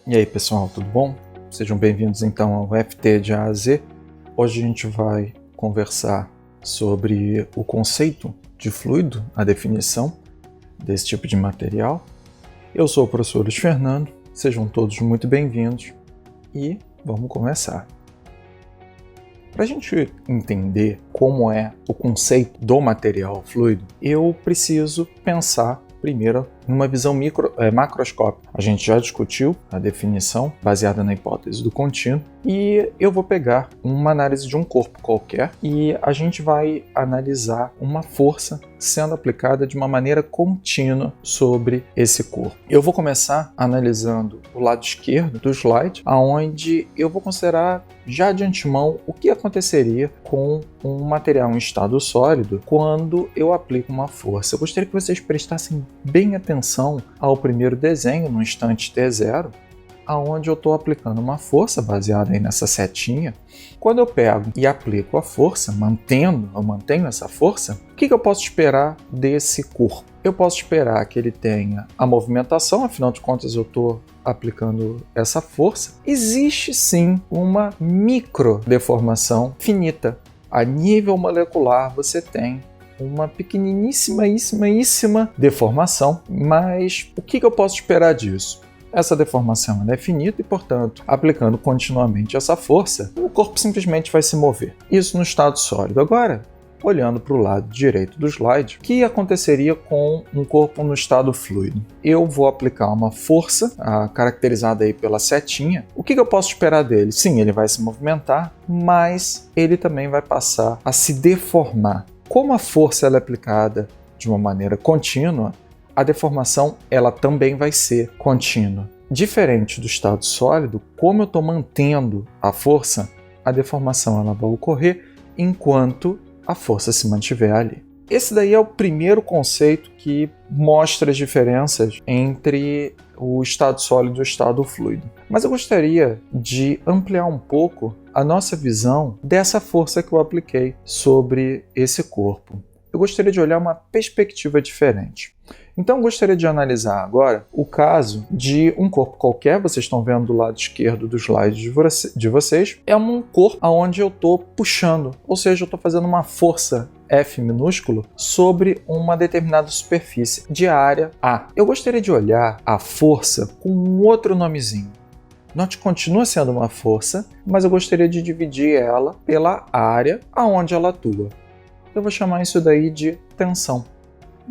E aí pessoal, tudo bom? Sejam bem-vindos então ao FT de A a Z. Hoje a gente vai conversar sobre o conceito de fluido, a definição desse tipo de material. Eu sou o professor Luiz Fernando, sejam todos muito bem-vindos e vamos começar. Para a gente entender como é o conceito do material fluido, eu preciso pensar primeiro numa visão macroscópica. A gente já discutiu a definição baseada na hipótese do contínuo e eu vou pegar uma análise de um corpo qualquer e a gente vai analisar uma força sendo aplicada de uma maneira contínua sobre esse corpo. Eu vou começar analisando o lado esquerdo do slide, onde eu vou considerar já de antemão o que aconteceria com um material em estado sólido quando eu aplico uma força. Eu gostaria que vocês prestassem bem atenção ao primeiro desenho, no instante T0, aonde eu estou aplicando uma força baseada aí nessa setinha. Quando eu pego e aplico a força, eu mantenho essa força, o que eu posso esperar desse corpo? Eu posso esperar que ele tenha a movimentação, afinal de contas eu estou aplicando essa força. Existe sim uma micro deformação finita. A nível molecular você tem uma pequeniníssima deformação, mas o que eu posso esperar disso? Essa deformação é finita e, portanto, aplicando continuamente essa força, o corpo simplesmente vai se mover. Isso no estado sólido. Agora, olhando para o lado direito do slide, o que aconteceria com um corpo no estado fluido? Eu vou aplicar uma força, caracterizada aí pela setinha. O que eu posso esperar dele? Sim, ele vai se movimentar, mas ele também vai passar a se deformar. Como a força ela é aplicada de uma maneira contínua, a deformação ela também vai ser contínua. Diferente do estado sólido, como eu estou mantendo a força, a deformação ela vai ocorrer enquanto a força se mantiver ali. Esse daí é o primeiro conceito que mostra as diferenças entre o estado sólido e o estado fluido. Mas eu gostaria de ampliar um pouco a nossa visão dessa força que eu apliquei sobre esse corpo. Eu gostaria de olhar uma perspectiva diferente. Então, eu gostaria de analisar agora o caso de um corpo qualquer. Vocês estão vendo do lado esquerdo do slide de vocês. É um corpo onde eu estou puxando, ou seja, eu estou fazendo uma força F minúsculo sobre uma determinada superfície de área A. Eu gostaria de olhar a força com um outro nomezinho. Not continua sendo uma força, mas eu gostaria de dividir ela pela área aonde ela atua. Eu vou chamar isso daí de tensão.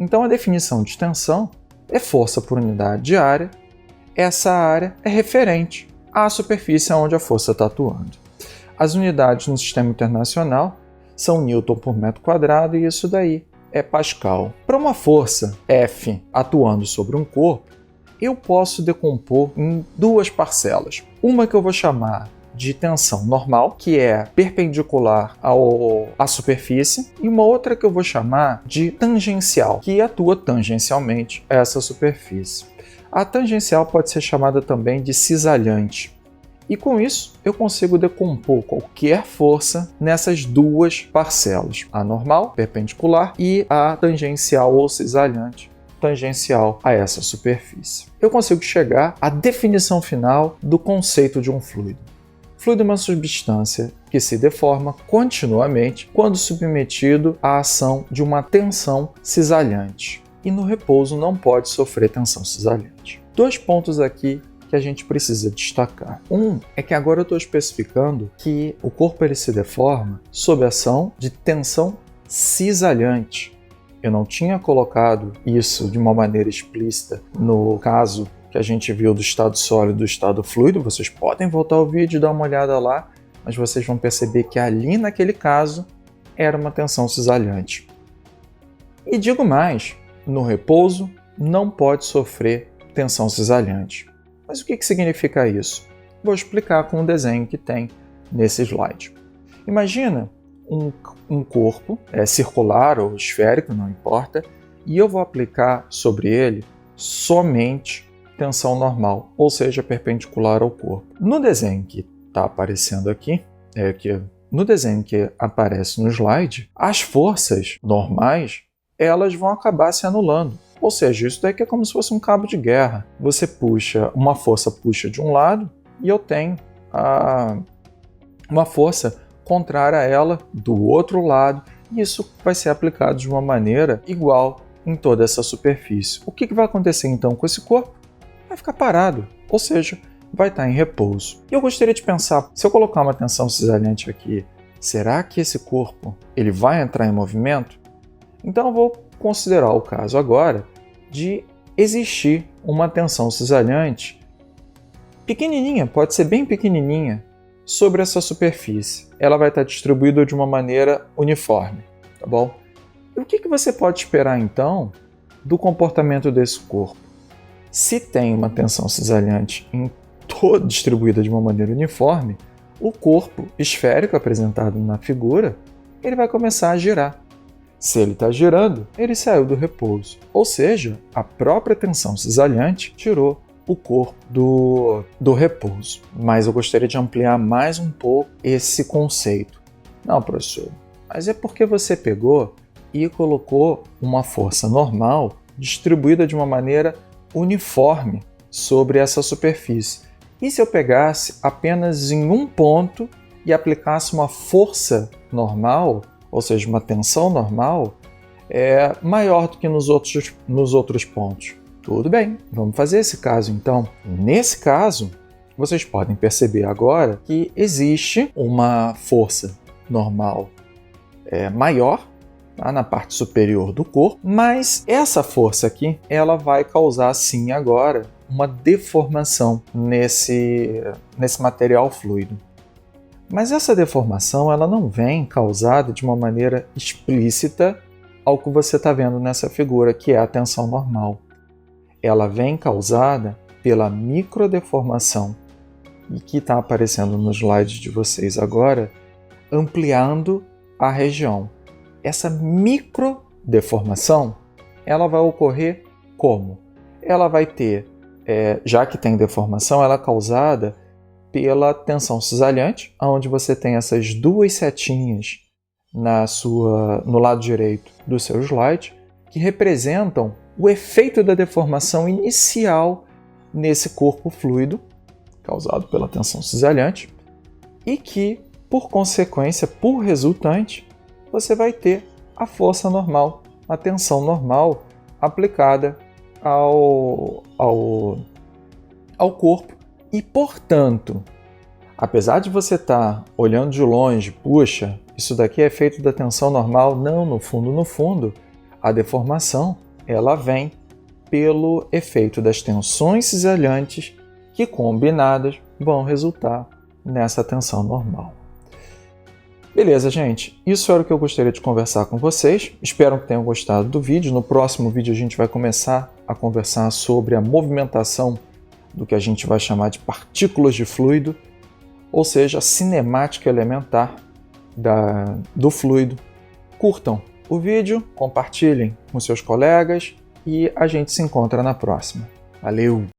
Então a definição de tensão é força por unidade de área. Essa área é referente à superfície onde a força está atuando. As unidades no sistema internacional são Newton por metro quadrado e isso daí é Pascal. Para uma força F atuando sobre um corpo, eu posso decompor em duas parcelas. Uma que eu vou chamar de tensão normal, que é perpendicular à superfície, e uma outra que eu vou chamar de tangencial, que atua tangencialmente a essa superfície. A tangencial pode ser chamada também de cisalhante. E com isso, eu consigo decompor qualquer força nessas duas parcelas, a normal, perpendicular, e a tangencial ou cisalhante, tangencial a essa superfície. Eu consigo chegar à definição final do conceito de um fluido. Fluido é uma substância que se deforma continuamente quando submetido à ação de uma tensão cisalhante. E no repouso não pode sofrer tensão cisalhante. Dois pontos aqui que a gente precisa destacar. Um é que agora eu estou especificando que o corpo ele se deforma sob a ação de tensão cisalhante. Eu não tinha colocado isso de uma maneira explícita no caso que a gente viu do estado sólido e do estado fluido. Vocês podem voltar ao vídeo e dar uma olhada lá, mas vocês vão perceber que ali naquele caso era uma tensão cisalhante. E digo mais, no repouso não pode sofrer tensão cisalhante. Mas o que significa isso? Vou explicar com um desenho que tem nesse slide. Imagina um corpo circular ou esférico, não importa, e eu vou aplicar sobre ele somente tensão normal, ou seja, perpendicular ao corpo. No desenho que está aparecendo aqui, no desenho que aparece no slide, as forças normais elas vão acabar se anulando. Ou seja, isso daqui é como se fosse um cabo de guerra. Você puxa, uma força puxa de um lado e eu tenho uma força contrária a ela do outro lado, e isso vai ser aplicado de uma maneira igual em toda essa superfície. O que vai acontecer então com esse corpo? Vai ficar parado, ou seja, vai estar em repouso. E eu gostaria de pensar, se eu colocar uma tensão cisalhante aqui, será que esse corpo ele vai entrar em movimento? Então eu vou considerar o caso agora de existir uma tensão cisalhante pequenininha, pode ser bem pequenininha, sobre essa superfície. Ela vai estar distribuída de uma maneira uniforme, tá bom? E o que você pode esperar então do comportamento desse corpo? Se tem uma tensão cisalhante distribuída de uma maneira uniforme, o corpo esférico apresentado na figura, ele vai começar a girar. Se ele está girando, ele saiu do repouso. Ou seja, a própria tensão cisalhante tirou o corpo do repouso. Mas eu gostaria de ampliar mais um pouco esse conceito. Não, professor, mas é porque você pegou e colocou uma força normal distribuída de uma maneira uniforme sobre essa superfície. E se eu pegasse apenas em um ponto e aplicasse uma força normal, ou seja, uma tensão normal, maior do que nos outros pontos? Tudo bem, vamos fazer esse caso então. Nesse caso, vocês podem perceber agora que existe uma força normal maior, tá, na parte superior do corpo, mas essa força aqui, ela vai causar sim agora uma deformação nesse material fluido. Mas essa deformação ela não vem causada de uma maneira explícita ao que você está vendo nessa figura, que é a tensão normal. Ela vem causada pela microdeformação, e que está aparecendo no slide de vocês agora, ampliando a região. Essa microdeformação, ela vai ocorrer como? Ela vai ter, já que tem deformação, ela é causada pela tensão cisalhante, onde você tem essas duas setinhas no lado direito do seu slide, que representam o efeito da deformação inicial nesse corpo fluido, causado pela tensão cisalhante, e que, por consequência, por resultante, você vai ter a força normal, a tensão normal aplicada ao corpo. E, portanto, apesar de você estar olhando de longe, puxa, isso daqui é efeito da tensão normal, não, no fundo, a deformação ela vem pelo efeito das tensões cisalhantes que, combinadas, vão resultar nessa tensão normal. Beleza, gente? Isso era o que eu gostaria de conversar com vocês. Espero que tenham gostado do vídeo. No próximo vídeo a gente vai começar a conversar sobre a movimentação do que a gente vai chamar de partículas de fluido, ou seja, a cinemática elementar do fluido. Curtam o vídeo, compartilhem com seus colegas e a gente se encontra na próxima. Valeu!